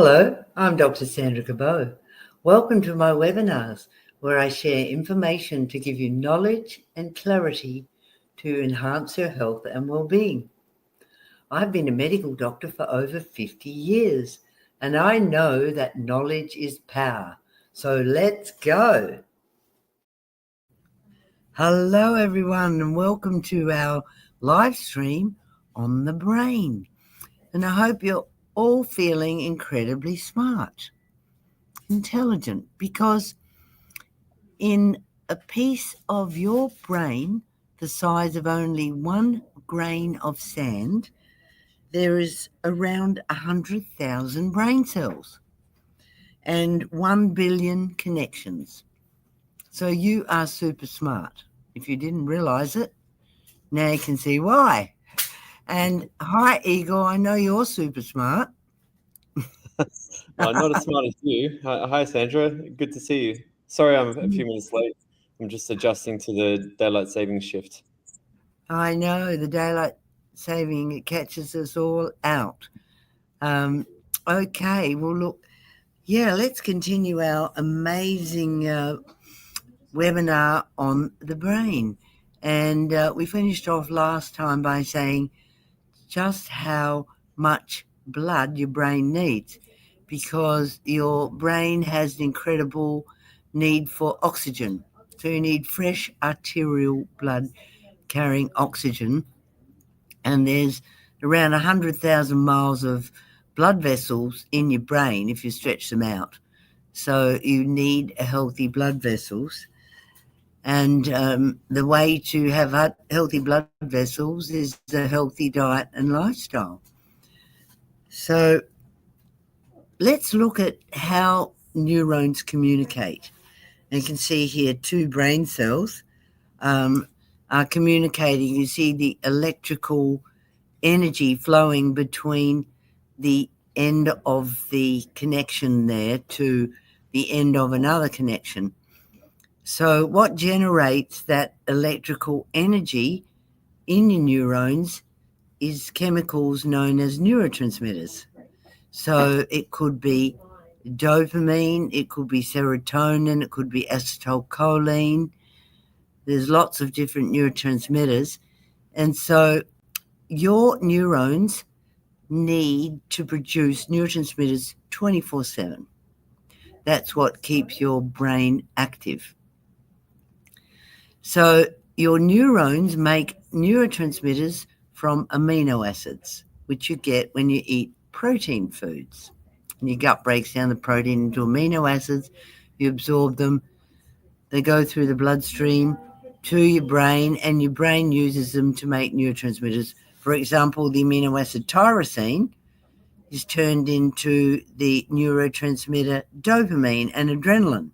Hello, I'm Dr. Sandra Cabot. Welcome to my webinars where I share information to give you knowledge and clarity to enhance your health and well-being. I've been a medical doctor for over 50 years and I know that knowledge is power. So let's go. Hello everyone and welcome to our live stream on the brain. And I hope you're all feeling incredibly smart, intelligent, because in a piece of your brain the size of only 1 grain of sand, there is around 100,000 brain cells and 1 billion connections. So you are super smart. If you didn't realize it, now you can see why. And hi, Igor, I know you're super smart. Well, not as smart as you. Hi, Sandra. Good to see you. Sorry, I'm a few minutes late. I'm just adjusting to the daylight saving shift. I know, the daylight saving, it catches us all out. Okay, well, look, let's continue our amazing webinar on the brain. And we finished off last time by saying just how much blood your brain needs, because your brain has an incredible need for oxygen. So you need fresh arterial blood carrying oxygen, and there's around 100,000 miles of blood vessels in your brain if you stretch them out. So you need healthy blood vessels. And the way to have healthy blood vessels is a healthy diet and lifestyle. So let's look at how neurons communicate. And you can see here 2 brain cells are communicating. You see the electrical energy flowing between the end of the connection there to the end of another connection. So what generates that electrical energy in your neurons is chemicals known as neurotransmitters. So it could be dopamine, it could be serotonin, it could be acetylcholine. There's lots of different neurotransmitters. And so your neurons need to produce neurotransmitters 24/7. That's what keeps your brain active. So your neurons make neurotransmitters from amino acids, which you get when you eat protein foods. And your gut breaks down the protein into amino acids, you absorb them, they go through the bloodstream to your brain, and your brain uses them to make neurotransmitters. For example, the amino acid tyrosine is turned into the neurotransmitter dopamine and adrenaline,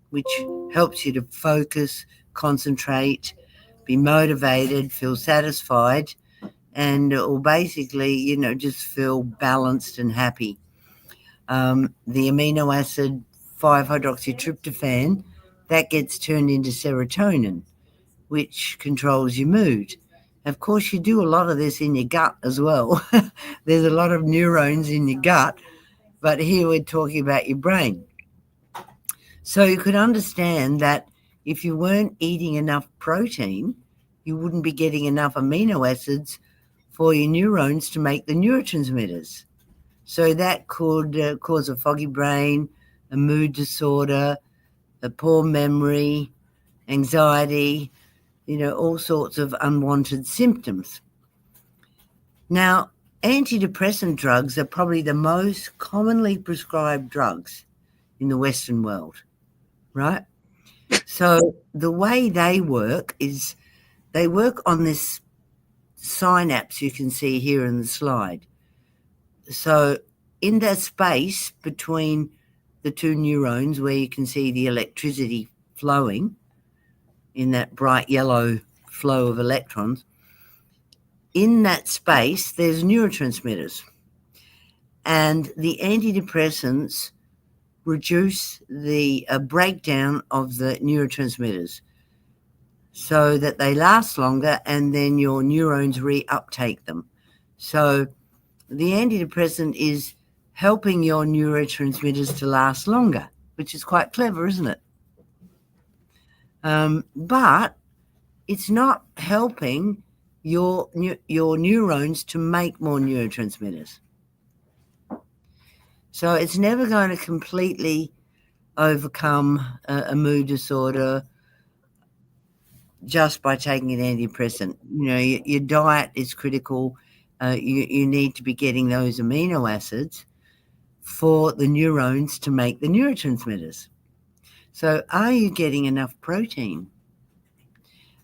which helps you to focus, concentrate, be motivated, feel satisfied, and or basically, just feel balanced and happy. The amino acid 5-hydroxytryptophan, that gets turned into serotonin, which controls your mood. Of course, you do a lot of this in your gut as well. There's a lot of neurons in your gut, but here we're talking about your brain. So you could understand that if you weren't eating enough protein, you wouldn't be getting enough amino acids for your neurons to make the neurotransmitters. So that could cause a foggy brain, a mood disorder, a poor memory, anxiety, all sorts of unwanted symptoms. Now, antidepressant drugs are probably the most commonly prescribed drugs in the Western world, right? So the way they work is they work on this synapse you can see here in the slide. So in that space between the 2 neurons where you can see the electricity flowing in that bright yellow flow of electrons, in that space there's neurotransmitters. And the antidepressants reduce the breakdown of the neurotransmitters so that they last longer, and then your neurons reuptake them. So the antidepressant is helping your neurotransmitters to last longer, which is quite clever, isn't it? But it's not helping your neurons to make more neurotransmitters. So it's never going to completely overcome a mood disorder just by taking an antidepressant. Your diet is critical. You need to be getting those amino acids for the neurons to make the neurotransmitters. So are you getting enough protein?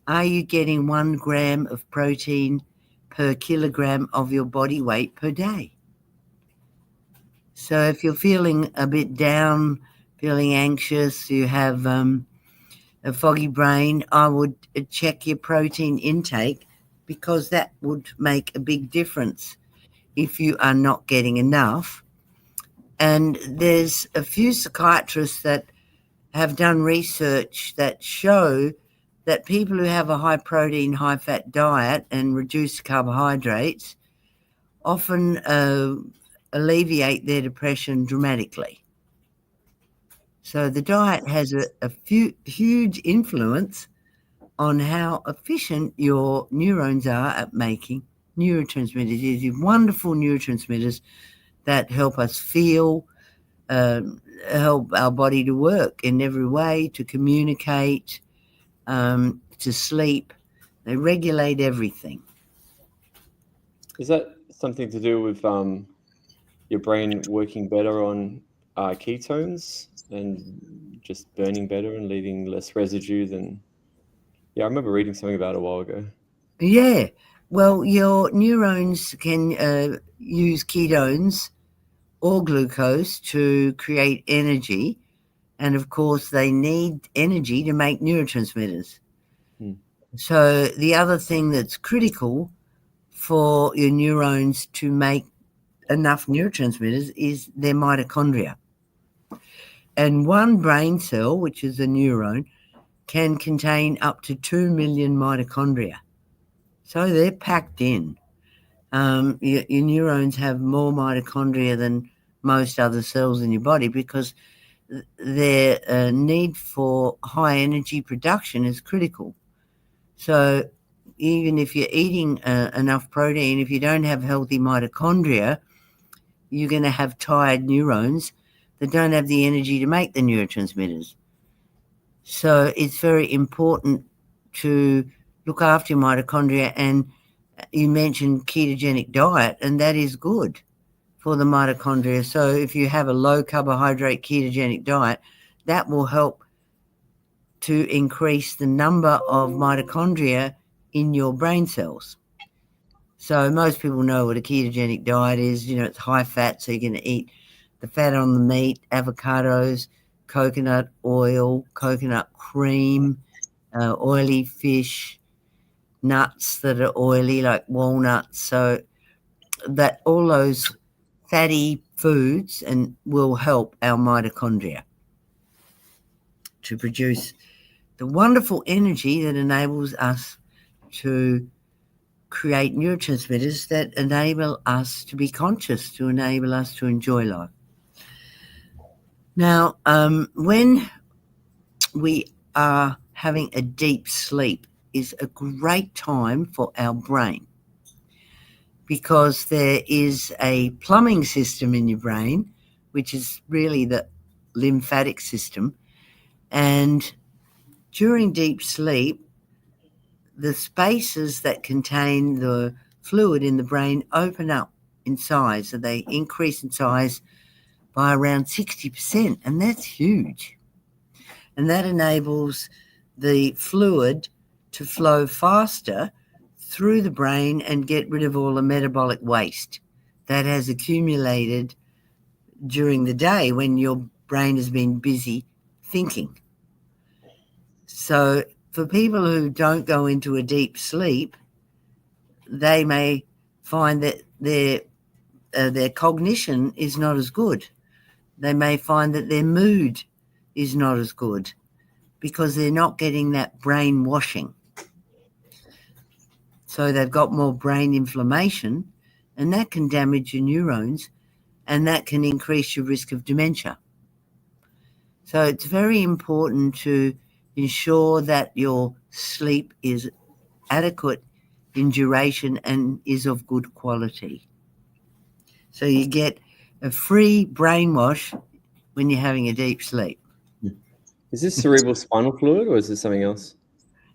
Are you getting 1 gram of protein per kilogram of your body weight per day? So if you're feeling a bit down, feeling anxious, you have a foggy brain, I would check your protein intake, because that would make a big difference if you are not getting enough. And there's a few psychiatrists that have done research that show that people who have a high protein, high fat diet and reduce carbohydrates often alleviate their depression dramatically. So the diet has a huge influence on how efficient your neurons are at making neurotransmitters. These wonderful neurotransmitters that help us feel, help our body to work in every way, to communicate, to sleep. They regulate everything. Is that something to do with your brain working better on ketones and just burning better and leaving less residue than... Yeah, I remember reading something about it a while ago. Yeah. Well, your neurons can use ketones or glucose to create energy. And of course, they need energy to make neurotransmitters. So the other thing that's critical for your neurons to make enough neurotransmitters is their mitochondria. And one brain cell, which is a neuron, can contain up to 2 million mitochondria. So they're packed in. Your neurons have more mitochondria than most other cells in your body, because their need for high energy production is critical. So even if you're eating enough protein, if you don't have healthy mitochondria, you're going to have tired neurons that don't have the energy to make the neurotransmitters. So it's very important to look after your mitochondria. And you mentioned ketogenic diet, and that is good for the mitochondria. So if you have a low carbohydrate ketogenic diet, that will help to increase the number of mitochondria in your brain cells. So most people know what a ketogenic diet is. It's high fat, so you're going to eat the fat on the meat, avocados, coconut oil, coconut cream, oily fish, nuts that are oily like walnuts. So that all those fatty foods and will help our mitochondria to produce the wonderful energy that enables us to create neurotransmitters that enable us to be conscious, to enable us to enjoy life. Now, when we are having a deep sleep is a great time for our brain, because there is a plumbing system in your brain, which is really the lymphatic system. And during deep sleep, the spaces that contain the fluid in the brain open up in size. So they increase in size by around 60%, and that's huge. And that enables the fluid to flow faster through the brain and get rid of all the metabolic waste that has accumulated during the day when your brain has been busy thinking. So for people who don't go into a deep sleep, they may find that their cognition is not as good. They may find that their mood is not as good, because they're not getting that brain washing. So they've got more brain inflammation, and that can damage your neurons and that can increase your risk of dementia. So it's very important to ensure that your sleep is adequate in duration and is of good quality. So you get a free brainwash when you're having a deep sleep. Is this cerebral spinal fluid or is this something else?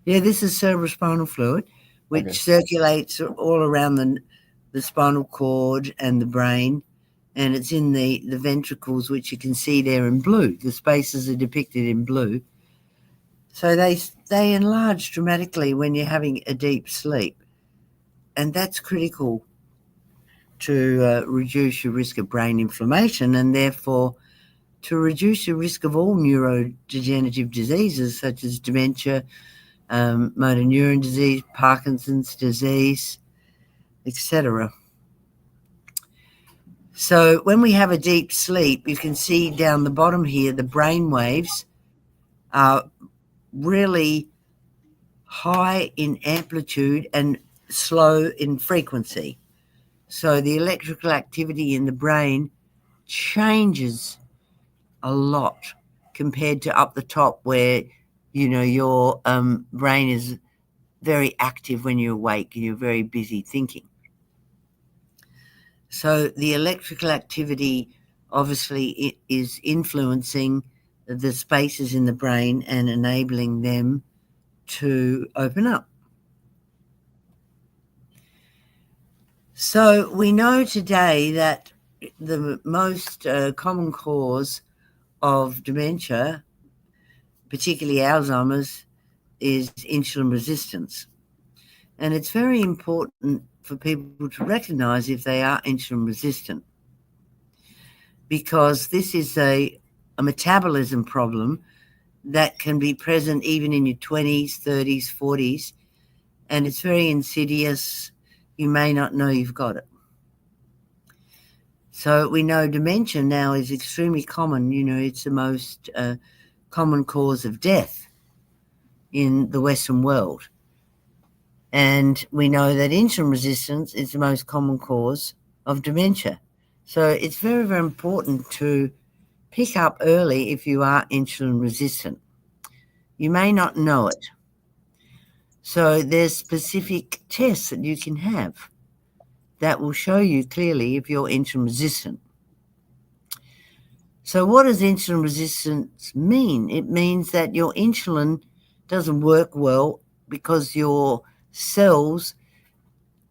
Yeah, this is cerebrospinal fluid, which circulates all around the spinal cord and the brain, and it's in the ventricles, which you can see there in blue. The spaces are depicted in blue. So they enlarge dramatically when you're having a deep sleep, and that's critical to reduce your risk of brain inflammation and therefore to reduce your risk of all neurodegenerative diseases such as dementia, motor neuron disease, Parkinson's disease, etc. So when we have a deep sleep, you can see down the bottom here, the brain waves are really high in amplitude and slow in frequency. So the electrical activity in the brain changes a lot compared to up the top where, your brain is very active when you're awake and you're very busy thinking. So the electrical activity obviously is influencing the spaces in the brain and enabling them to open up. So we know today that the most common cause of dementia, particularly Alzheimer's, is insulin resistance. And it's very important for people to recognize if they are insulin resistant, because this is a metabolism problem that can be present even in your 20s, 30s, 40s, and it's very insidious. You may not know you've got it. So we know dementia now is extremely common. It's the most common cause of death in the Western world. And we know that insulin resistance is the most common cause of dementia. So it's very, very important to pick up early if you are insulin resistant. You may not know it. So there's specific tests that you can have that will show you clearly if you're insulin resistant. So what does insulin resistance mean? It means that your insulin doesn't work well because your cells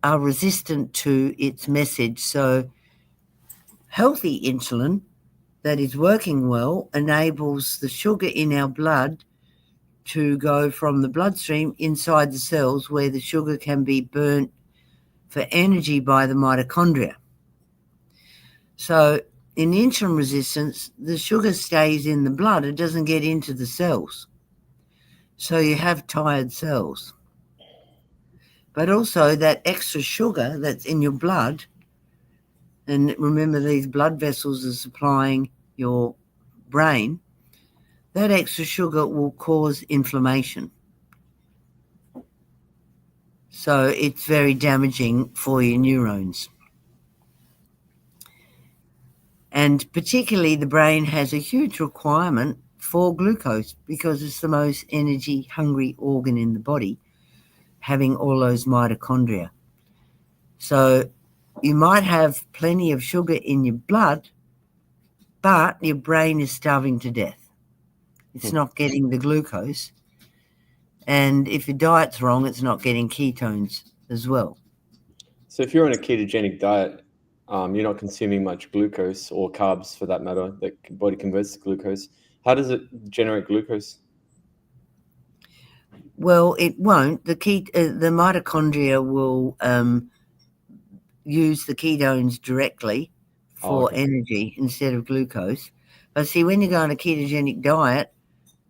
are resistant to its message. So healthy insulin that is working well enables the sugar in our blood to go from the bloodstream inside the cells where the sugar can be burnt for energy by the mitochondria. So in insulin resistance, the sugar stays in the blood. It doesn't get into the cells. So you have tired cells. But also that extra sugar that's in your blood, and remember these blood vessels are supplying your brain, that extra sugar will cause inflammation. So it's very damaging for your neurons. And particularly the brain has a huge requirement for glucose because it's the most energy hungry organ in the body, having all those mitochondria. So you might have plenty of sugar in your blood, but your brain is starving to death. It's not getting the glucose. And if your diet's wrong, it's not getting ketones as well. So if you're on a ketogenic diet, you're not consuming much glucose or carbs for that matter, that body converts to glucose. How does it generate glucose? Well, it won't. The mitochondria will use the ketones directly for energy instead of glucose. But see, when you go on a ketogenic diet,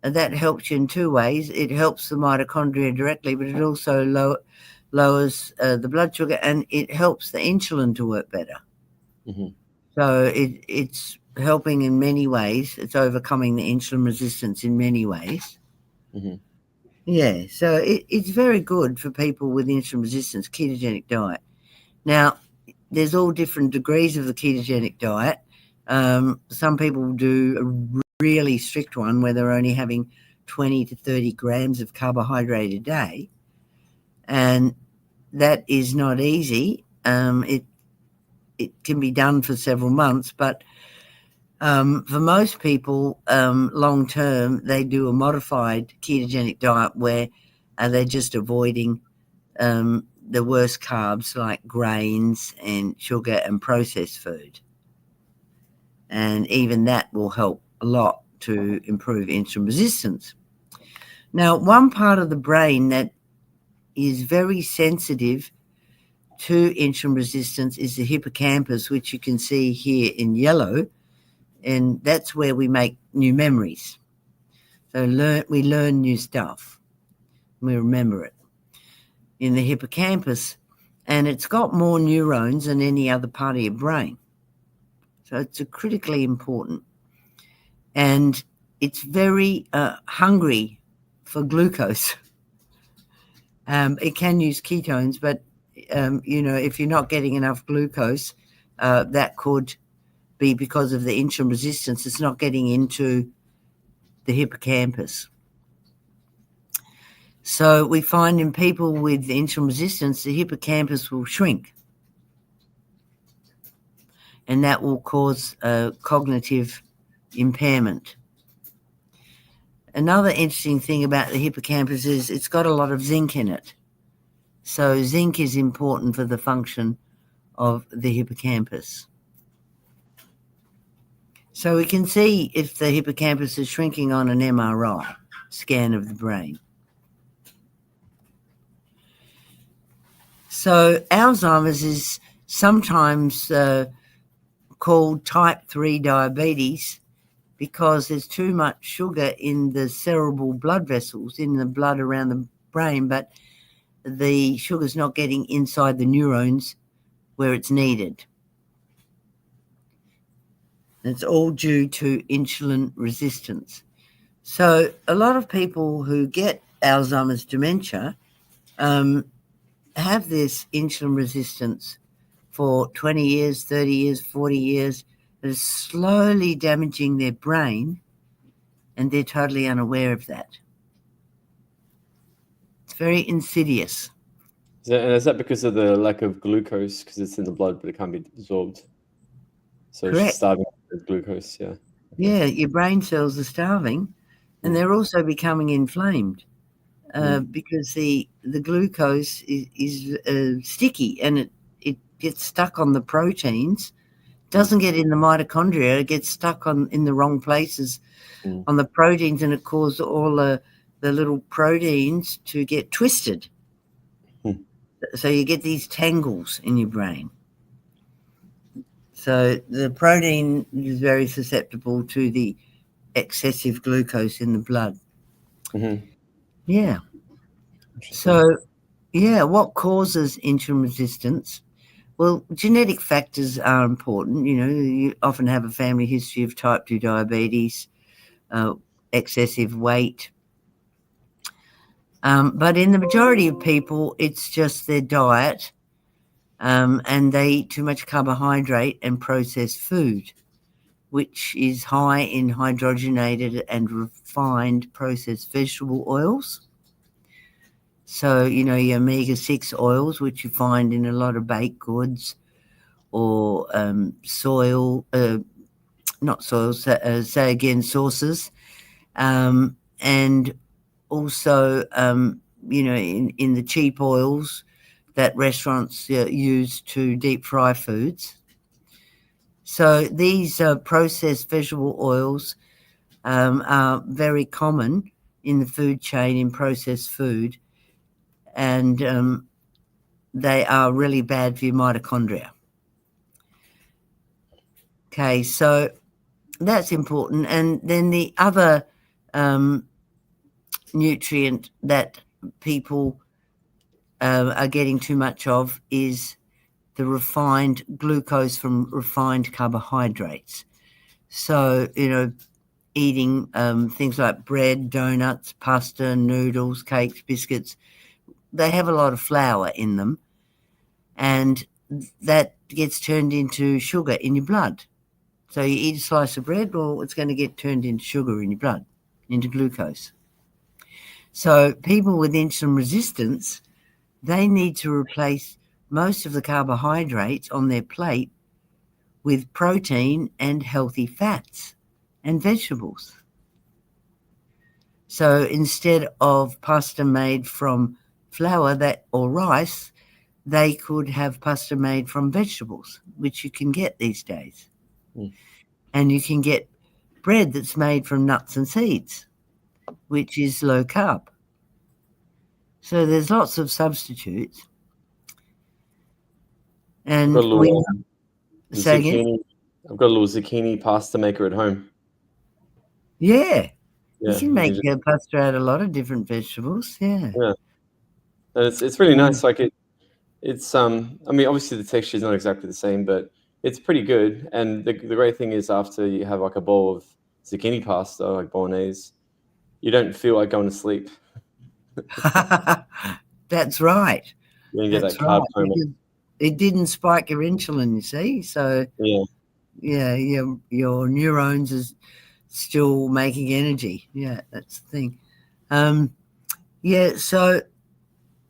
that helps you in two ways. It helps the mitochondria directly, but it also lowers the blood sugar, and it helps the insulin to work better. Mm-hmm. So it's helping in many ways. It's overcoming the insulin resistance in many ways. Mm-hmm. Yeah, so it's very good for people with insulin resistance, ketogenic diet. Now, there's all different degrees of the ketogenic diet. Some people do a really strict one where they're only having 20 to 30 grams of carbohydrate a day, and that is not easy. It can be done for several months, but for most people, long term, they do a modified ketogenic diet where they're just avoiding the worst carbs like grains and sugar and processed food. And even that will help a lot to improve insulin resistance. Now, one part of the brain that is very sensitive to insulin resistance is the hippocampus, which you can see here in yellow, and that's where we make new memories. So we learn new stuff. We remember it in the hippocampus, and it's got more neurons than any other part of your brain. So it's critically important. And it's very hungry for glucose. It can use ketones, but, if you're not getting enough glucose, that could be because of the insulin resistance. It's not getting into the hippocampus. So we find in people with insulin resistance, the hippocampus will shrink. And that will cause cognitive impairment. Another interesting thing about the hippocampus is it's got a lot of zinc in it. So zinc is important for the function of the hippocampus. So we can see if the hippocampus is shrinking on an MRI scan of the brain. So Alzheimer's is sometimes called type 3 diabetes because there's too much sugar in the cerebral blood vessels, in the blood around the brain, but the sugar's not getting inside the neurons where it's needed. It's all due to insulin resistance. So a lot of people who get Alzheimer's dementia have this insulin resistance for 20 years, 30 years, 40 years, that is slowly damaging their brain, and they're totally unaware of that. It's very insidious. Is that because of the lack of glucose, because it's in the blood but it can't be absorbed? So Correct. It's starving of glucose, yeah. Okay. Yeah, your brain cells are starving, and they're also becoming inflamed because the glucose is sticky, and it gets stuck on the proteins, doesn't get in the mitochondria, it gets stuck in the wrong places on the proteins, and it causes all the little proteins to get twisted. So you get these tangles in your brain. So the protein is very susceptible to the excessive glucose in the blood. Mm-hmm. Yeah. So, what causes insulin resistance? Well, genetic factors are important. You often have a family history of type 2 diabetes, excessive weight. But in the majority of people, it's just their diet, and they eat too much carbohydrate and processed food, which is high in hydrogenated and refined processed vegetable oils. So, your omega-6 oils, which you find in a lot of baked goods, or sauces, and also, in the cheap oils that restaurants use to deep fry foods. So these processed vegetable oils are very common in the food chain in processed food, and they are really bad for your mitochondria. Okay, so that's important. And then the other nutrient that people are getting too much of is the refined glucose from refined carbohydrates. So, eating things like bread, donuts, pasta, noodles, cakes, biscuits, they have a lot of flour in them, and that gets turned into sugar in your blood. So you eat a slice of bread, well, it's going to get turned into sugar in your blood, into glucose. So people with insulin resistance, they need to replace most of the carbohydrates on their plate with protein and healthy fats and vegetables. So instead of pasta made from flour or rice, they could have pasta made from vegetables, which you can get these days. And you can get bread that's made from nuts and seeds, which is low carb. So there's lots of substitutes. And I've got a little say again? zucchini. I've got a little zucchini pasta maker at home. Yeah. Yeah, You can make pasta out of a lot of different vegetables. Yeah. Yeah, and it's really nice. Like it's I mean, obviously the texture is not exactly the same, but it's pretty good. And the great thing is, after you have like a bowl of zucchini pasta, like bolognese, you don't feel like going to sleep. That's right. You don't get That's that carb right. coma. Because it didn't spike your insulin, you see. So Yeah, your neurons is still making energy. Yeah, that's the thing. So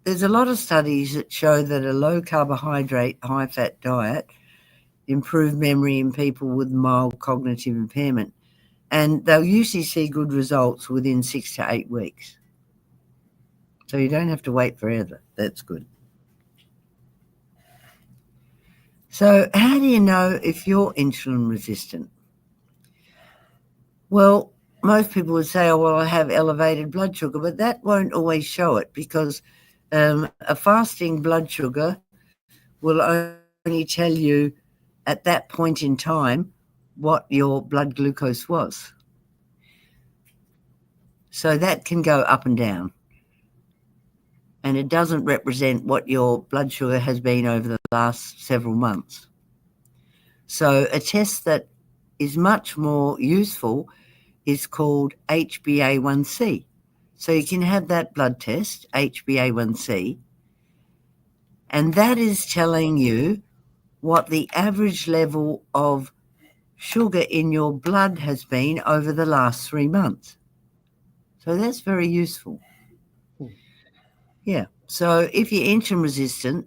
there's a lot of studies that show that a low carbohydrate, high fat diet improve memory in people with mild cognitive impairment. And they'll usually see good results within 6 to 8 weeks. So you don't have to wait forever. That's good. So how do you know if you're insulin resistant? Well, most people would say, oh, well, I have elevated blood sugar, but that won't always show it, because a fasting blood sugar will only tell you at that point in time what your blood glucose was. So that can go up and down. And it doesn't represent what your blood sugar has been over the last several months. So a test that is much more useful is called HbA1c. So you can have that blood test, HbA1c, and that is telling you what the average level of sugar in your blood has been over the last 3 months. So that's very useful. Yeah. So if you're insulin resistant,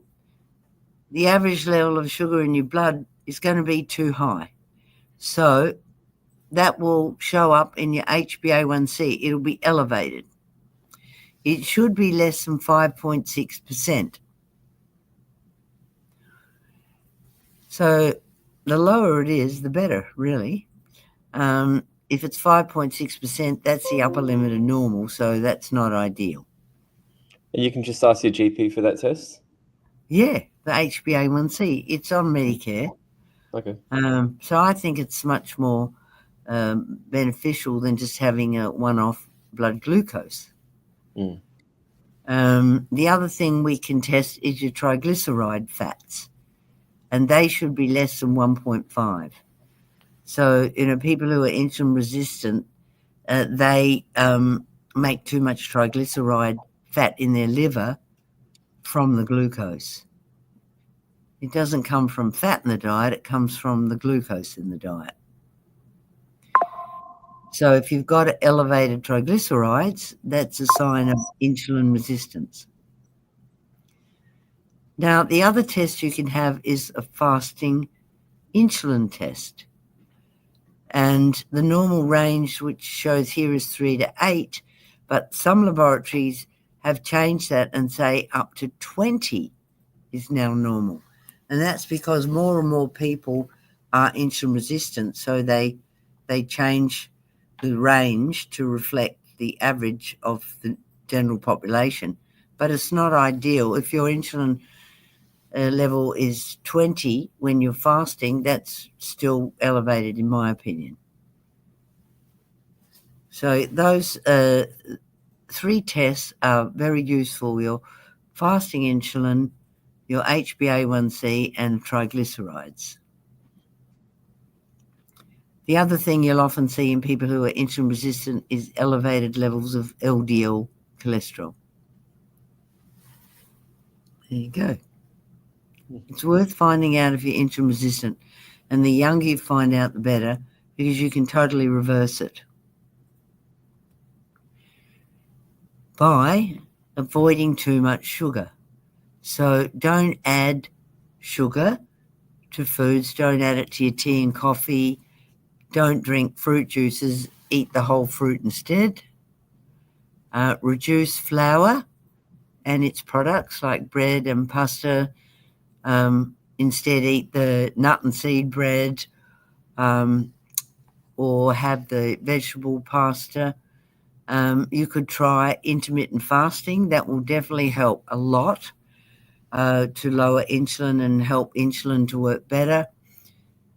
the average level of sugar in your blood is going to be too high. So that will show up in your HbA1c. It'll be elevated. It should be less than 5.6%. So the lower it is, the better, really. If it's 5.6%, that's the upper limit of normal, so that's not ideal. and you can just ask your GP for that test. Yeah, the HbA1c, it's on Medicare. Okay. So I think it's much more beneficial than just having a one-off blood glucose. The other thing we can test is your triglyceride fats, and they should be less than 1.5. So, people who are insulin resistant, they make too much triglyceride fat in their liver from the glucose. It doesn't come from fat in the diet, it comes from the glucose in the diet. So if you've got elevated triglycerides, that's a sign of insulin resistance. Now, the other test you can have is a fasting insulin test. And the normal range, which shows here, is 3 to 8, but some laboratories have changed that and say up to 20 is now normal. And that's because more and more people are insulin resistant, so they change the range to reflect the average of the general population. But it's not ideal. If your insulin level is 20 when you're fasting, that's still elevated, in my opinion. So those 3 tests are very useful: your fasting insulin, your HbA1c, and triglycerides. The other thing you'll often see in people who are insulin resistant is elevated levels of LDL cholesterol. There you go. It's worth finding out if you're insulin resistant. And the younger you find out, the better, because you can totally reverse it by avoiding too much sugar. So don't add sugar to foods. Don't add it to your tea and coffee. Don't drink fruit juices. Eat the whole fruit instead. Reduce flour and its products like bread and pasta. Instead, eat the nut and seed bread, or have the vegetable pasta. You could try intermittent fasting. That will definitely help a lot to lower insulin and help insulin to work better.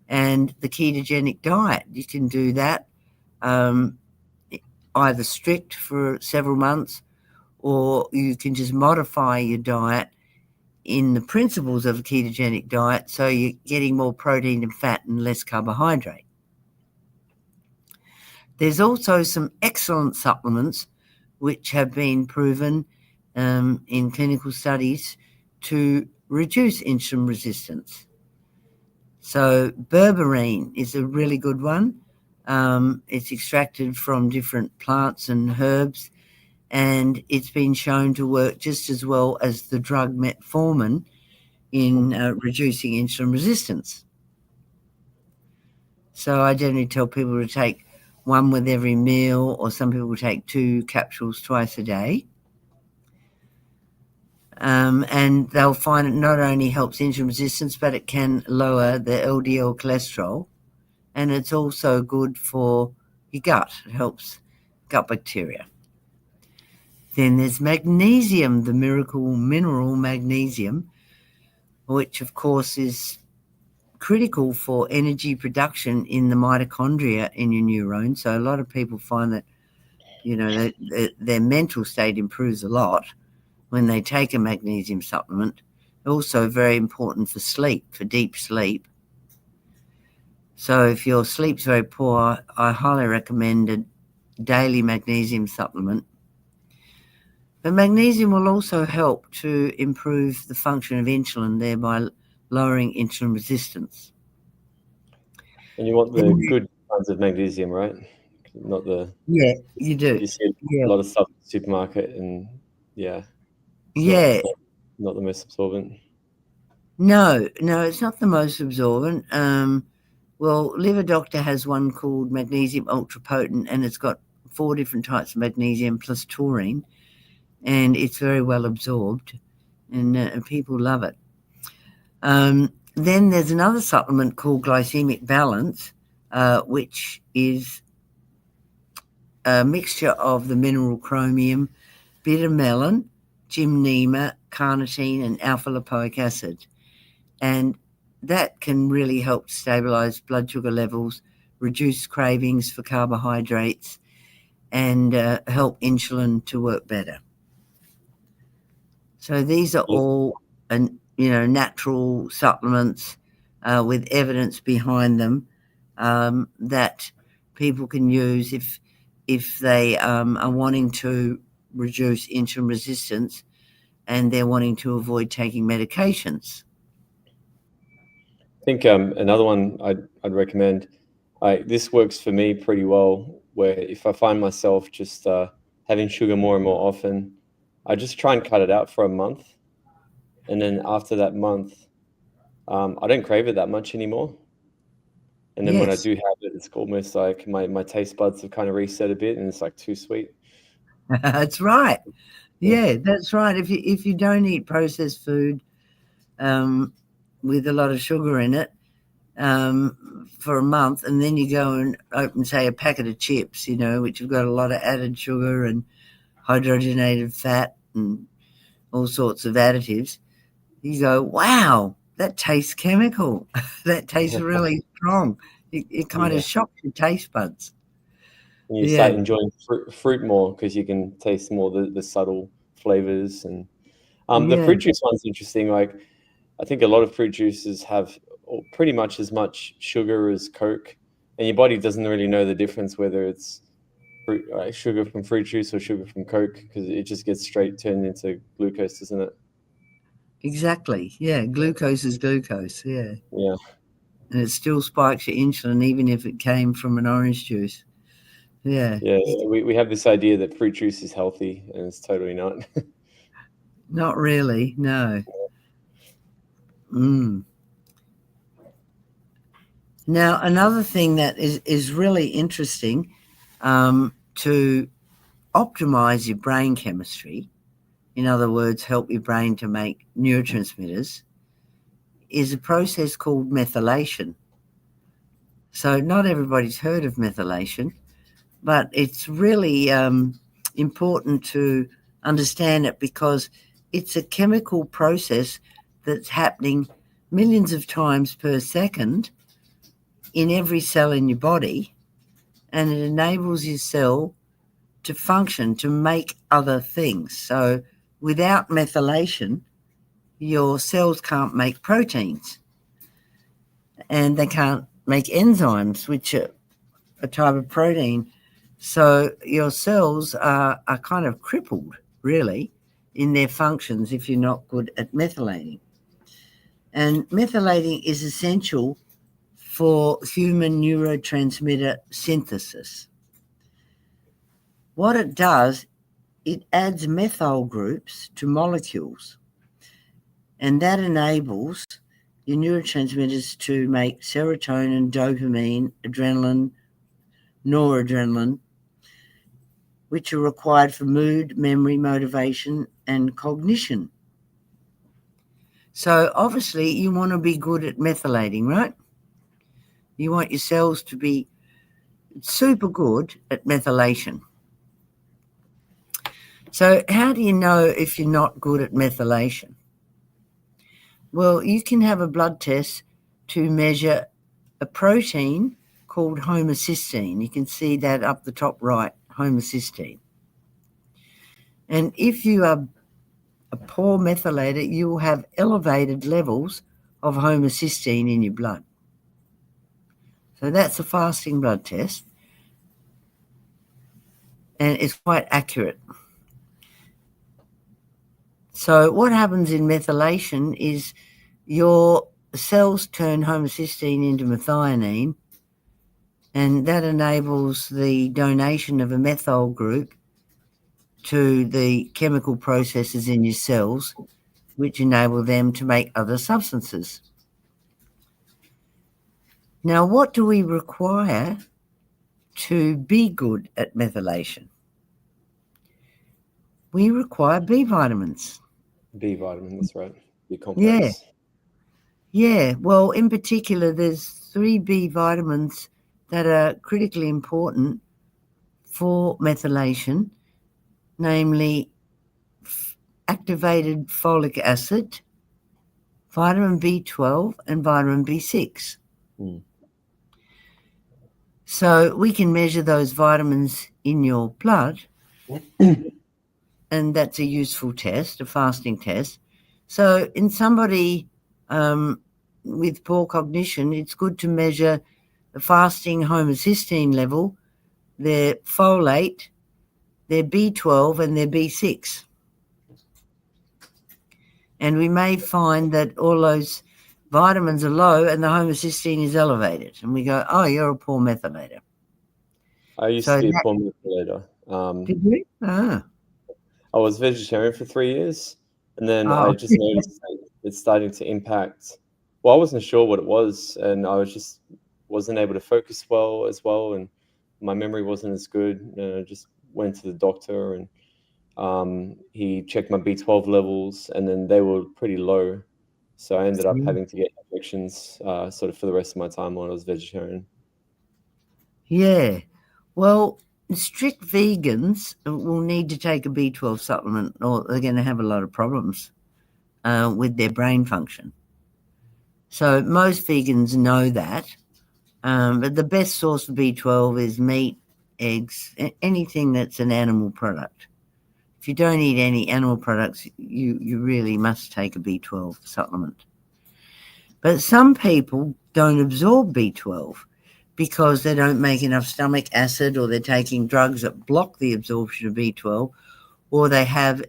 And the ketogenic diet, you can do that either strict for several months, or you can just modify your diet in the principles of a ketogenic diet, so you're getting more protein and fat and less carbohydrate. There's also some excellent supplements which have been proven in clinical studies to reduce insulin resistance. So berberine is a really good one. It's extracted from different plants and herbs, and it's been shown to work just as well as the drug metformin in reducing insulin resistance. So I generally tell people to take one with every meal, or some people take 2 capsules twice a day. And they'll find it not only helps insulin resistance, but it can lower the LDL cholesterol. And it's also good for your gut. It helps gut bacteria. Then there's magnesium, the miracle mineral magnesium, which of course is critical for energy production in the mitochondria in your neurons. So a lot of people find that, their mental state improves a lot when they take a magnesium supplement. Also very important for sleep, for deep sleep. So if your sleep's very poor, I highly recommend a daily magnesium supplement. But magnesium will also help to improve the function of insulin, thereby lowering insulin resistance. And you want the good kinds of magnesium, right? Not the... Yeah, you do. You see a lot of stuff in the supermarket, and not the most absorbent. No, it's not the most absorbent. Well, Liver Doctor has one called Magnesium Ultra Potent, and it's got 4 different types of magnesium plus taurine, and it's very well absorbed, and people love it. Then there's another supplement called Glycemic Balance, which is a mixture of the mineral chromium, bitter melon, gymnema, carnitine, and alpha-lipoic acid. And that can really help stabilize blood sugar levels, reduce cravings for carbohydrates, and help insulin to work better. So these are all, natural supplements with evidence behind them that people can use if they are wanting to reduce insulin resistance and they're wanting to avoid taking medications. I think another one I'd recommend, this works for me pretty well, where if I find myself just having sugar more and more often, I just try and cut it out for a month. And then after that month, I don't crave it that much anymore. And then when I do have it, it's almost like my taste buds have kind of reset a bit, and it's like too sweet. That's right. Yeah, that's right. If you don't eat processed food with a lot of sugar in it for a month, and then you go and open, say, a packet of chips, which have got a lot of added sugar and hydrogenated fat and all sorts of additives, you go, wow, that tastes chemical. That tastes really strong. It kind of shocks your taste buds. And you start enjoying fruit more because you can taste more the subtle flavors. And the fruit juice one's interesting. Like, I think a lot of fruit juices have pretty much as much sugar as Coke, and your body doesn't really know the difference whether it's sugar from fruit juice or sugar from Coke, because it just gets straight turned into glucose, doesn't it? Exactly. Yeah, glucose is glucose. Yeah. Yeah. and it still spikes your insulin even if it came from an orange juice. Yeah. Yeah, we have this idea that fruit juice is healthy, and it's totally not. Not really, no. Now, another thing that is really interesting, to optimize your brain chemistry, in other words, help your brain to make neurotransmitters, is a process called methylation. So not everybody's heard of methylation, but it's really important to understand it because it's a chemical process that's happening millions of times per second in every cell in your body, and it enables your cell to function, to make other things. So without methylation, your cells can't make proteins, and they can't make enzymes, which are a type of protein. So your cells are kind of crippled, really, in their functions if you're not good at methylating. And methylating is essential for human neurotransmitter synthesis. What it does, it adds methyl groups to molecules, and that enables your neurotransmitters to make serotonin, dopamine, adrenaline, noradrenaline, which are required for mood, memory, motivation, and cognition. So obviously you want to be good at methylating, right? You want your cells to be super good at methylation. So how do you know if you're not good at methylation? Well, you can have a blood test to measure a protein called homocysteine. You can see that up the top right, homocysteine. And if you are a poor methylator, you will have elevated levels of homocysteine in your blood. So that's a fasting blood test, and it's quite accurate. So what happens in methylation is your cells turn homocysteine into methionine, and that enables the donation of a methyl group to the chemical processes in your cells, which enable them to make other substances. Now, what do we require to be good at methylation? We require B vitamins. B vitamin, that's right. B complex. Yeah. Well, in particular, there's 3 B vitamins that are critically important for methylation, namely activated folic acid, vitamin B12, and vitamin B6. So we can measure those vitamins in your blood, and that's a useful test, a fasting test. So in somebody with poor cognition, it's good to measure the fasting homocysteine level, their folate, their B12, and their B6. And we may find that all those vitamins are low and the homocysteine is elevated. And we go, oh, you're a poor methylator. I used to be a poor methylator. Did you? Ah. I was vegetarian for 3 years, and then I just noticed that it's starting to impact. Well, I wasn't sure what it was, and I wasn't able to focus well as well, and my memory wasn't as good. And I just went to the doctor, and he checked my B12 levels, and then they were pretty low. So I ended up having to get injections sort of for the rest of my time when I was vegetarian. Yeah. Well, strict vegans will need to take a B12 supplement, or they're going to have a lot of problems with their brain function. So most vegans know that, but the best source of B12 is meat, eggs, anything that's an animal product. If you don't eat any animal products, you really must take a B12 supplement. But some people don't absorb B12 because they don't make enough stomach acid, or they're taking drugs that block the absorption of B12, or they have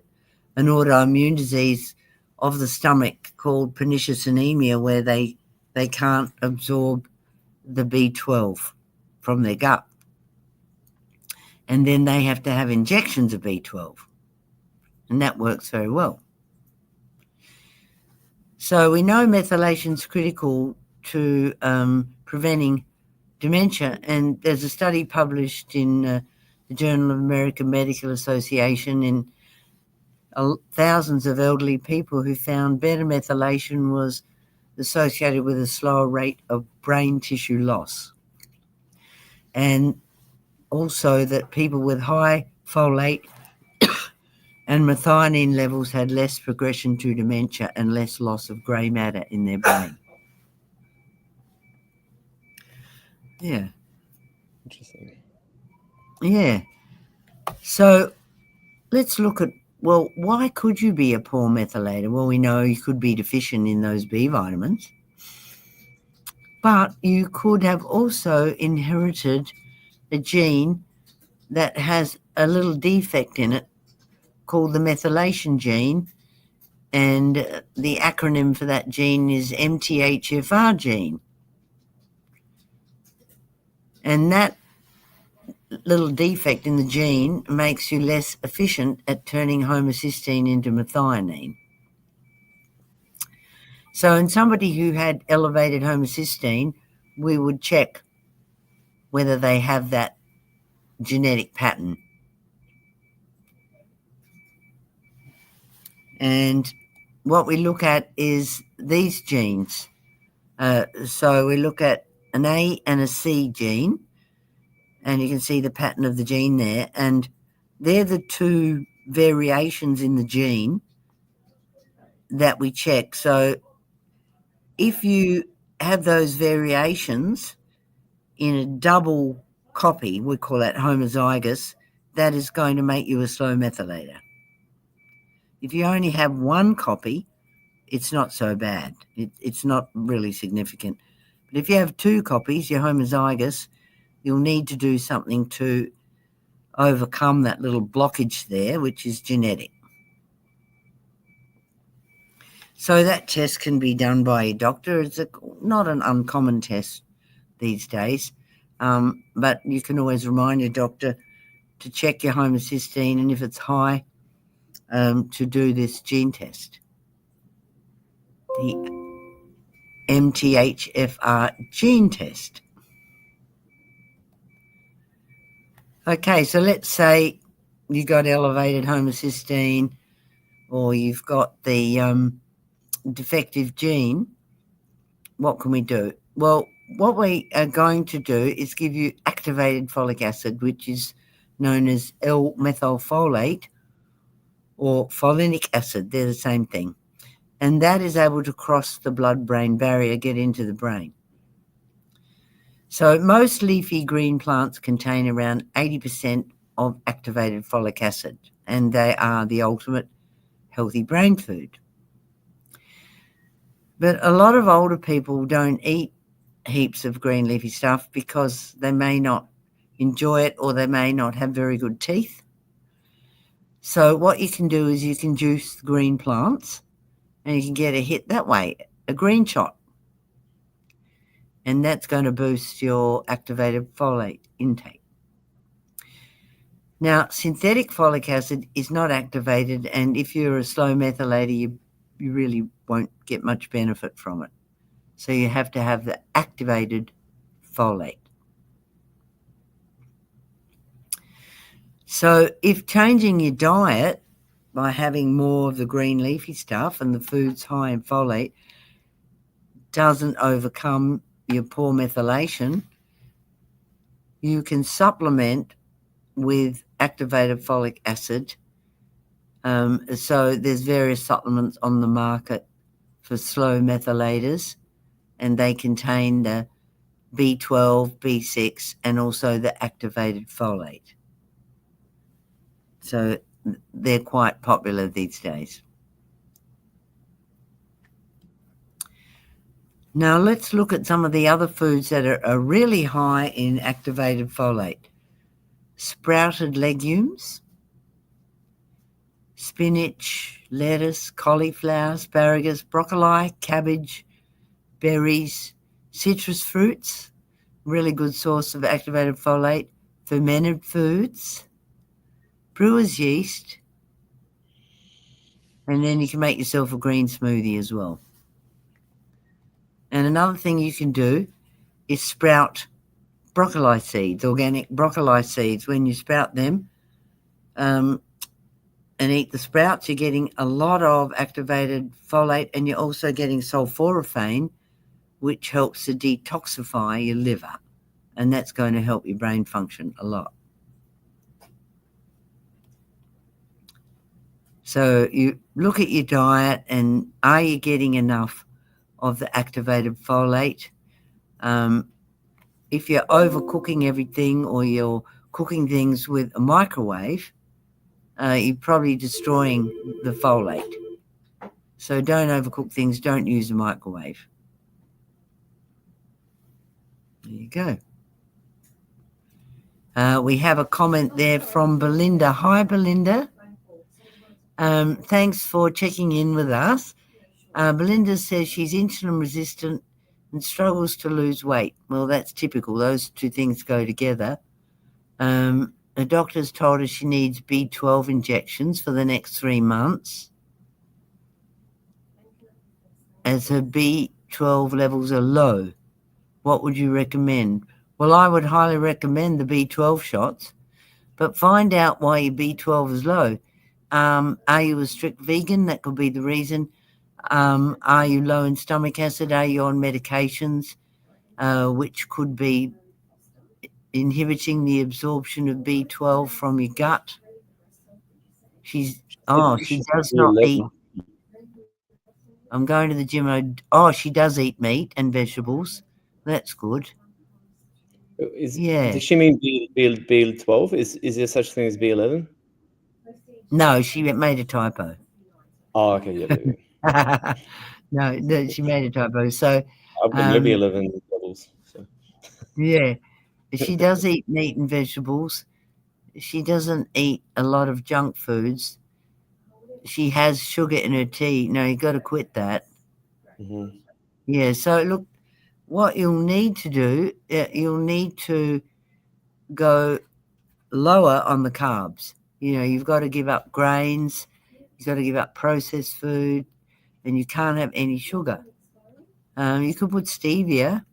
an autoimmune disease of the stomach called pernicious anemia, where they they can't absorb the B12 from their gut. And then they have to have injections of B12. And that works very well. So we know methylation is critical to preventing dementia. And there's a study published in the Journal of American Medical Association in thousands of elderly people who found better methylation was associated with a slower rate of brain tissue loss. And also that people with high folate and methionine levels had less progression to dementia and less loss of grey matter in their brain. Yeah. Interesting. Yeah. So let's look at, well, why could you be a poor methylator? Well, we know you could be deficient in those B vitamins, but you could have also inherited a gene that has a little defect in it called the methylation gene, and the acronym for that gene is MTHFR gene. And that little defect in the gene makes you less efficient at turning homocysteine into methionine. So in somebody who had elevated homocysteine, we would check whether they have that genetic pattern. And what we look at is these genes. So we look at an A and a C gene, and you can see the pattern of the gene there. And they're the two variations in the gene that we check. So if you have those variations in a double copy, we call that homozygous, that is going to make you a slow methylator. If you only have one copy, it's not so bad. It's not really significant. But if you have two copies, you're homozygous, you'll need to do something to overcome that little blockage there, which is genetic. So that test can be done by a doctor. It's not an uncommon test these days, but you can always remind your doctor to check your homocysteine, and if it's high, to do this gene test, the MTHFR gene test. Okay, so let's say you got elevated homocysteine, or you've got the defective gene. What can we do? Well, what we are going to do is give you activated folic acid, which is known as L-methylfolate or folinic acid. They're the same thing. And that is able to cross the blood-brain barrier, get into the brain. So most leafy green plants contain around 80% of activated folic acid, and they are the ultimate healthy brain food. But a lot of older people don't eat heaps of green leafy stuff because they may not enjoy it, or they may not have very good teeth. So what you can do is you can juice the green plants, and you can get a hit that way, a green shot. And that's going to boost your activated folate intake. Now, synthetic folic acid is not activated, and if you're a slow methylator, you really won't get much benefit from it. So you have to have the activated folate. So if changing your diet by having more of the green leafy stuff and the foods high in folate doesn't overcome your poor methylation, you can supplement with activated folic acid. So there's various supplements on the market for slow methylators, and they contain the B12, B6, and also the activated folate. So they're quite popular these days. Now let's look at some of the other foods that are really high in activated folate. Sprouted legumes, spinach, lettuce, cauliflower, asparagus, broccoli, cabbage, berries, citrus fruits, really good source of activated folate, fermented foods, brewer's yeast, and then you can make yourself a green smoothie as well. And another thing you can do is sprout broccoli seeds, organic broccoli seeds. When you sprout them and eat the sprouts, you're getting a lot of activated folate, and you're also getting sulforaphane, which helps to detoxify your liver, and that's going to help your brain function a lot. So you look at your diet, and are you getting enough of the activated folate? If you're overcooking everything, or you're cooking things with a microwave, you're probably destroying the folate. So don't overcook things, don't use a microwave. There you go. We have a comment there from Belinda. Hi, Belinda. Thanks for checking in with us. Belinda says she's insulin resistant and struggles to lose weight. Well, that's typical. Those two things go together. The doctor's told her she needs B12 injections for the next 3 months, as her B12 levels are low. What would you recommend? Well, I would highly recommend the B12 shots, but find out why your B12 is low. Are you a strict vegan? That could be the reason. Are you low in stomach acid? Are you on medications, which could be inhibiting the absorption of B12 from your gut? She does not eat. I'm going to the gym. She does eat meat and vegetables. That's good. Does she mean B12? Is there such thing as B11? No, she made a typo. Oh, okay, yeah. No, she made a typo. So I've got no B11 levels. So. Yeah, she does eat meat and vegetables. She doesn't eat a lot of junk foods. She has sugar in her tea. No, you got to quit that. Mm-hmm. Yeah, so look, what you'll need to do, you'll need to go lower on the carbs. You've got to give up grains, you've got to give up processed food, and you can't have any sugar. You could put stevia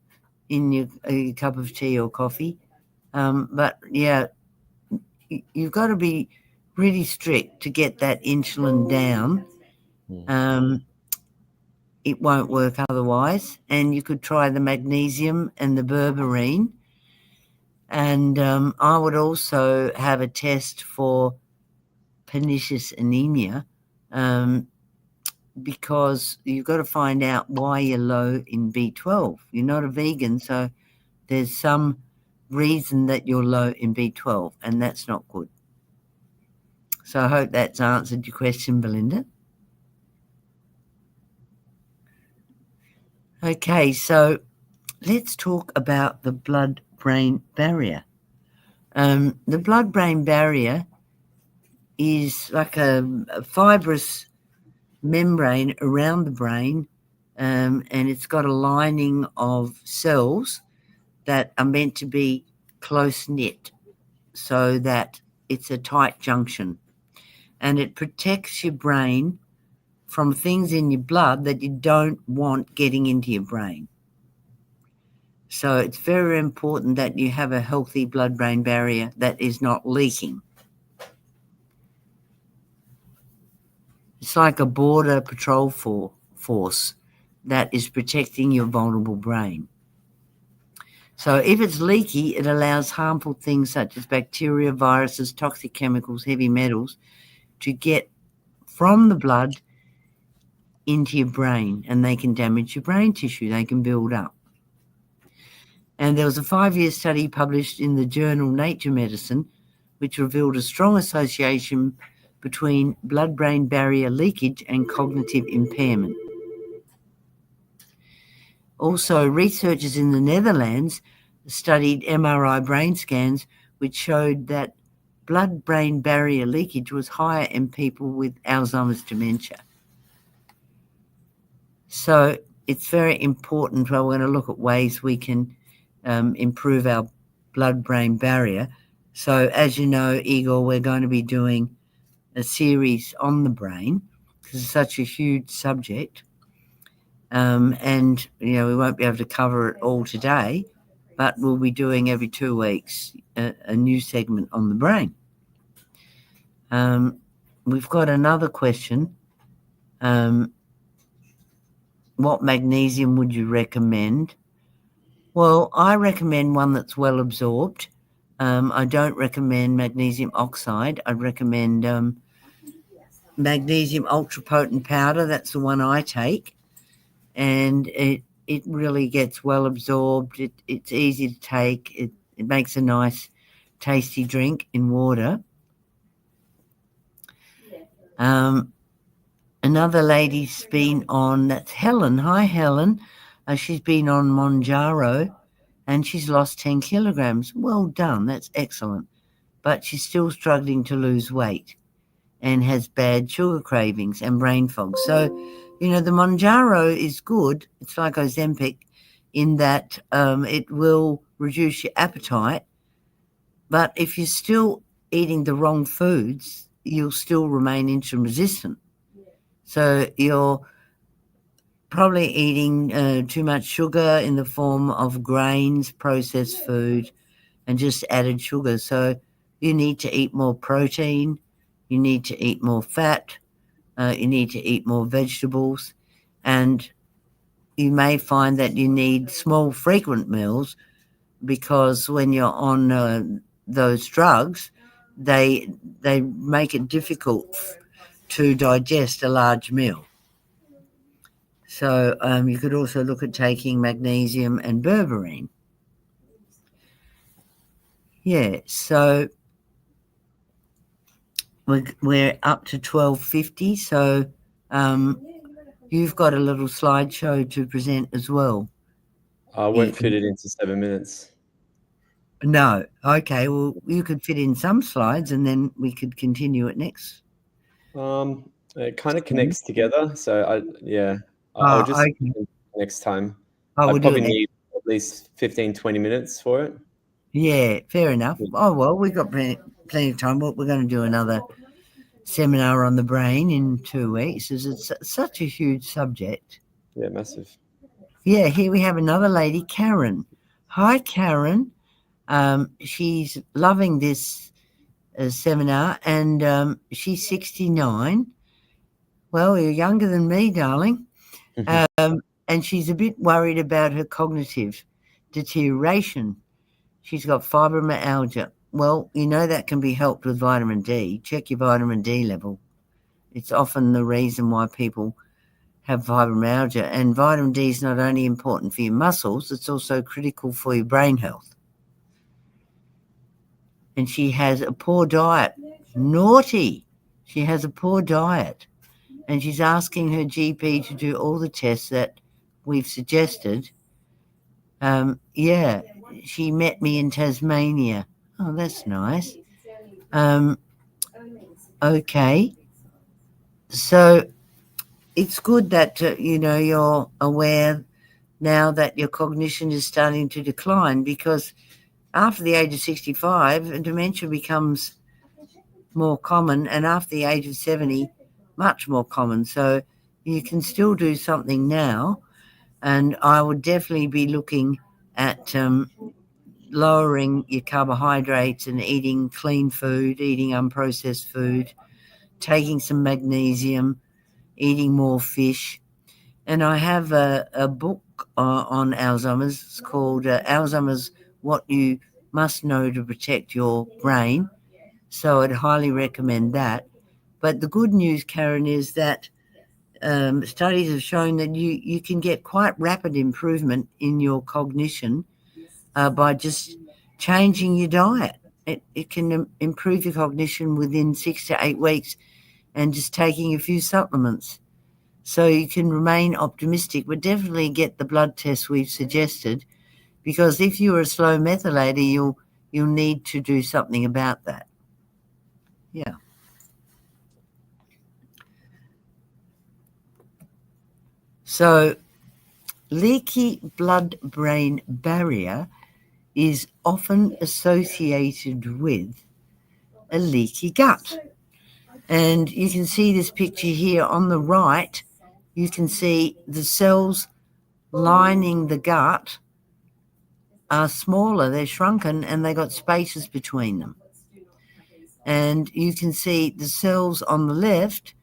in your cup of tea or coffee, but yeah, you've got to be really strict to get that insulin down. It won't work otherwise. And you could try the magnesium and the berberine. And I would also have a test for pernicious anemia, because you've got to find out why you're low in B12. You're not a vegan, so there's some reason that you're low in B12, and that's not good. So I hope that's answered your question, Belinda. Okay, so let's talk about the blood-brain barrier. The blood-brain barrier is like a fibrous membrane around the brain, and it's got a lining of cells that are meant to be close-knit so that it's a tight junction. And it protects your brain from things in your blood that you don't want getting into your brain. So it's very important that you have a healthy blood-brain barrier that is not leaking. It's like a border patrol force that is protecting your vulnerable brain. So if it's leaky, it allows harmful things such as bacteria, viruses, toxic chemicals, heavy metals to get from the blood into your brain, and they can damage your brain tissue. They can build up. And there was a 5-year study published in the journal Nature Medicine, which revealed a strong association between blood-brain barrier leakage and cognitive impairment. Also, researchers in the Netherlands studied MRI brain scans, which showed that blood-brain barrier leakage was higher in people with Alzheimer's dementia. So it's very important. Well, we're going to look at ways we can improve our blood-brain barrier. So as you know, Igor, we're going to be doing a series on the brain because it's such a huge subject. And, we won't be able to cover it all today, but we'll be doing every 2 weeks a new segment on the brain. We've got another question. What magnesium would you recommend? Well, I recommend one that's well absorbed. I don't recommend magnesium oxide. I'd recommend magnesium ultra potent powder. That's the one I take. And it really gets well absorbed. It's easy to take. It makes a nice, tasty drink in water. Another lady's been on, that's Helen. Hi, Helen. She's been on Monjaro and she's lost 10 kilograms. Well done. That's excellent. But she's still struggling to lose weight and has bad sugar cravings and brain fog. So, the Monjaro is good. It's like Ozempic in that it will reduce your appetite. But if you're still eating the wrong foods, you'll still remain insulin resistant. So you're probably eating too much sugar in the form of grains, processed food, and just added sugar. So you need to eat more protein. You need to eat more fat. You need to eat more vegetables. And you may find that you need small, frequent meals because when you're on those drugs, they make it difficult to digest a large meal. So you could also look at taking magnesium and berberine. Yeah, so we're up to 12:50. So you've got a little slideshow to present as well. I won't fit it into 7 minutes. No. Okay, well, you could fit in some slides and then we could continue it next. It kind of connects together. So I'll just okay. next time. We'll I do probably it need at least 15, 20 minutes for it. Yeah, fair enough. Oh, well, we've got plenty of time. We're going to do another seminar on the brain in 2 weeks. It's such a huge subject. Yeah, massive. Yeah, here we have another lady, Karen. Hi, Karen. She's loving this seminar, and she's 69. Well, you're younger than me, darling. And she's a bit worried about her cognitive deterioration. She's got fibromyalgia. Well, that can be helped with vitamin D. Check your vitamin D level. It's often the reason why people have fibromyalgia. And vitamin D is not only important for your muscles, it's also critical for your brain health. And she has a poor diet. Naughty. She has a poor diet. And she's asking her GP to do all the tests that we've suggested. She met me in Tasmania. Oh, that's nice. Okay. So it's good that, you're aware now that your cognition is starting to decline, because after the age of 65, dementia becomes more common, and after the age of 70, much more common. So you can still do something now, and I would definitely be looking at lowering your carbohydrates and eating clean food, eating unprocessed food, taking some magnesium, eating more fish. And I have a book on Alzheimer's. It's called Alzheimer's, What You Must Know to Protect Your Brain. So I'd highly recommend that. But the good news, Karen, is that studies have shown that you can get quite rapid improvement in your cognition by just changing your diet. It can improve your cognition within 6 to 8 weeks, and just taking a few supplements. So you can remain optimistic, but definitely get the blood tests we've suggested, because if you're a slow methylator, you'll need to do something about that. Yeah. So leaky blood-brain barrier is often associated with a leaky gut. And you can see this picture here on the right. You can see the cells lining the gut are smaller, they're shrunken, and they got spaces between them. And you can see the cells on the left,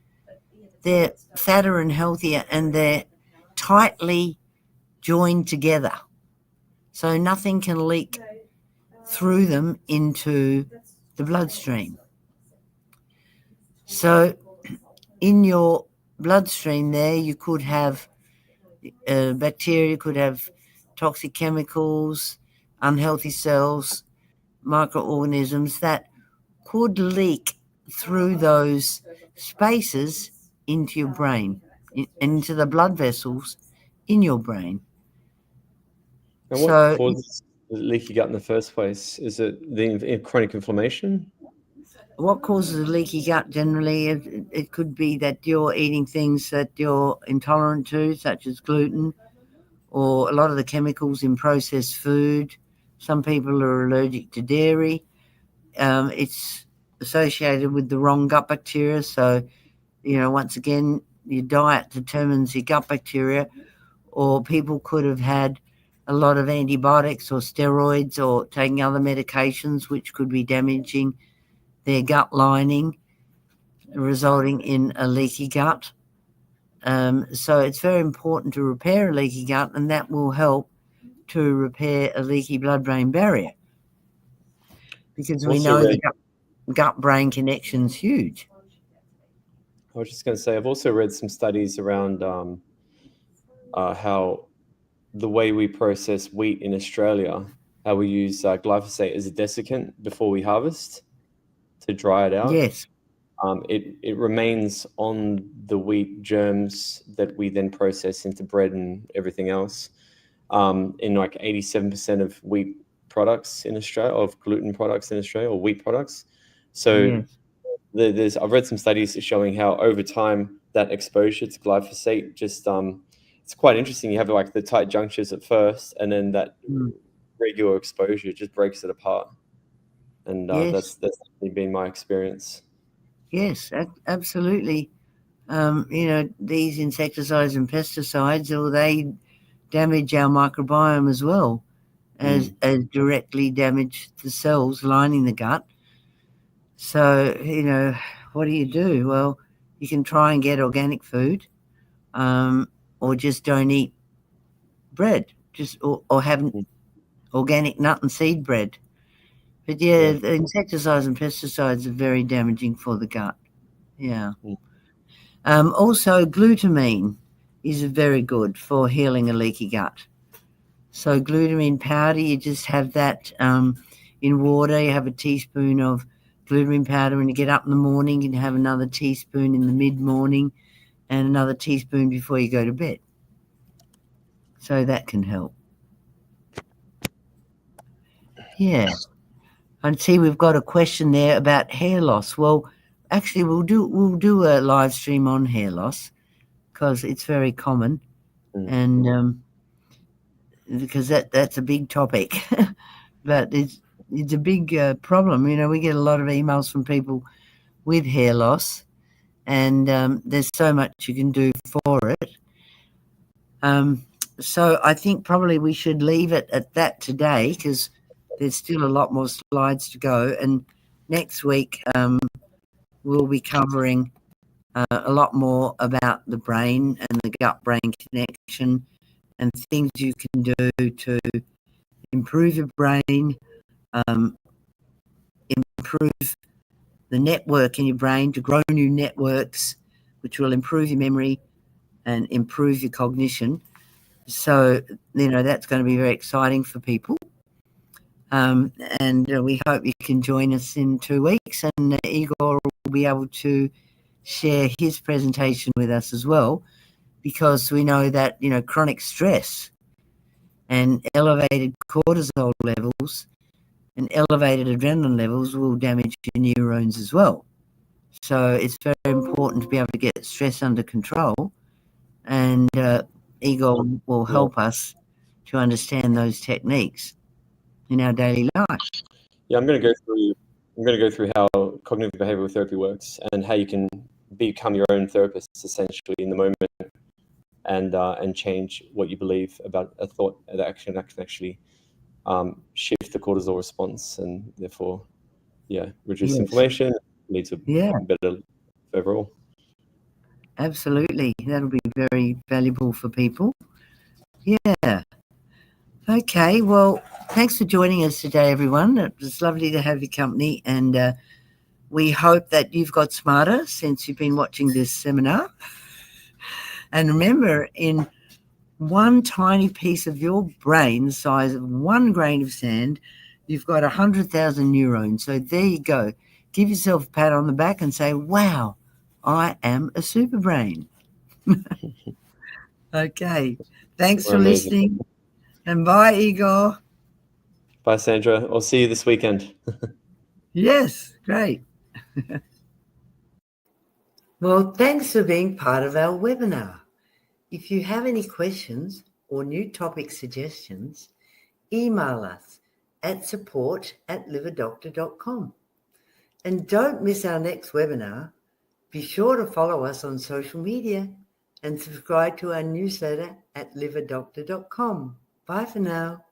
they're fatter and healthier, and they're tightly joined together. So nothing can leak through them into the bloodstream. So in your bloodstream there, you could have bacteria, could have toxic chemicals, unhealthy cells, microorganisms that could leak through those spaces into your brain, into the blood vessels in your brain. And what causes the leaky gut in the first place? Is it the chronic inflammation? What causes a leaky gut generally? It could be that you're eating things that you're intolerant to, such as gluten, or a lot of the chemicals in processed food. Some people are allergic to dairy. It's associated with the wrong gut bacteria. So, once again, your diet determines your gut bacteria, or people could have had a lot of antibiotics or steroids or taking other medications which could be damaging their gut lining, resulting in a leaky gut. So it's very important to repair a leaky gut, and that will help to repair a leaky blood-brain barrier, because we know the gut-brain connection is huge. I was just going to say, I've also read some studies around how the way we process wheat in Australia, how we use glyphosate as a desiccant before we harvest to dry it out. Yes. It remains on the wheat germs that we then process into bread and everything else. In like 87% of wheat products in Australia, of gluten products in Australia, or wheat products. So yes. I've read some studies showing how over time that exposure to glyphosate just it's quite interesting. You have like the tight junctures at first, and then that regular exposure just breaks it apart. And that's definitely been my experience. Yes, absolutely. These insecticides and pesticides, they damage our microbiome as well as directly damage the cells lining the gut. So, what do? Well, you can try and get organic food, or just don't eat bread, or have organic nut and seed bread. But the insecticides and pesticides are very damaging for the gut. Yeah. Also, glutamine is very good for healing a leaky gut. So glutamine powder, you just have that in water. You have a teaspoon of glutamine powder when you get up in the morning. You can have another teaspoon in the mid-morning and another teaspoon before you go to bed. So that can help. Yeah. I see we've got a question there about hair loss. Well, actually, we'll do a live stream on hair loss, because it's very common, and because that's a big topic. But it's a big problem. We get a lot of emails from people with hair loss, and there's so much you can do for it. So I think probably we should leave it at that today, because there's still a lot more slides to go. And next week we'll be covering a lot more about the brain and the gut-brain connection and things you can do to improve your brain, improve the network in your brain, to grow new networks, which will improve your memory and improve your cognition. So, that's going to be very exciting for people. And we hope you can join us in 2 weeks, and Igor will be able to share his presentation with us as well, because we know that, chronic stress and elevated cortisol levels and elevated adrenaline levels will damage your neurons as well. So it's very important to be able to get stress under control. And Igor will help us to understand those techniques in our daily life. Yeah, I'm going to go through how cognitive behavioral therapy works and how you can become your own therapist essentially in the moment, and change what you believe about a thought and action that can actually shift the cortisol response, and therefore, reduce inflammation, lead to better overall. Absolutely. That'll be very valuable for people. Yeah. Okay. Well, thanks for joining us today, everyone. It was lovely to have your company, and we hope that you've got smarter since you've been watching this seminar. And remember, in one tiny piece of your brain, the size of one grain of sand, you've got 100,000 neurons. So there you go. Give yourself a pat on the back and say, wow, I am a super brain. Okay. Thanks for listening. And bye, Igor. Bye, Sandra. I'll see you this weekend. Yes, great. Well, thanks for being part of our webinar. If you have any questions or new topic suggestions, email us at support@liverdoctor.com. And don't miss our next webinar. Be sure to follow us on social media and subscribe to our newsletter at liverdoctor.com. Bye for now.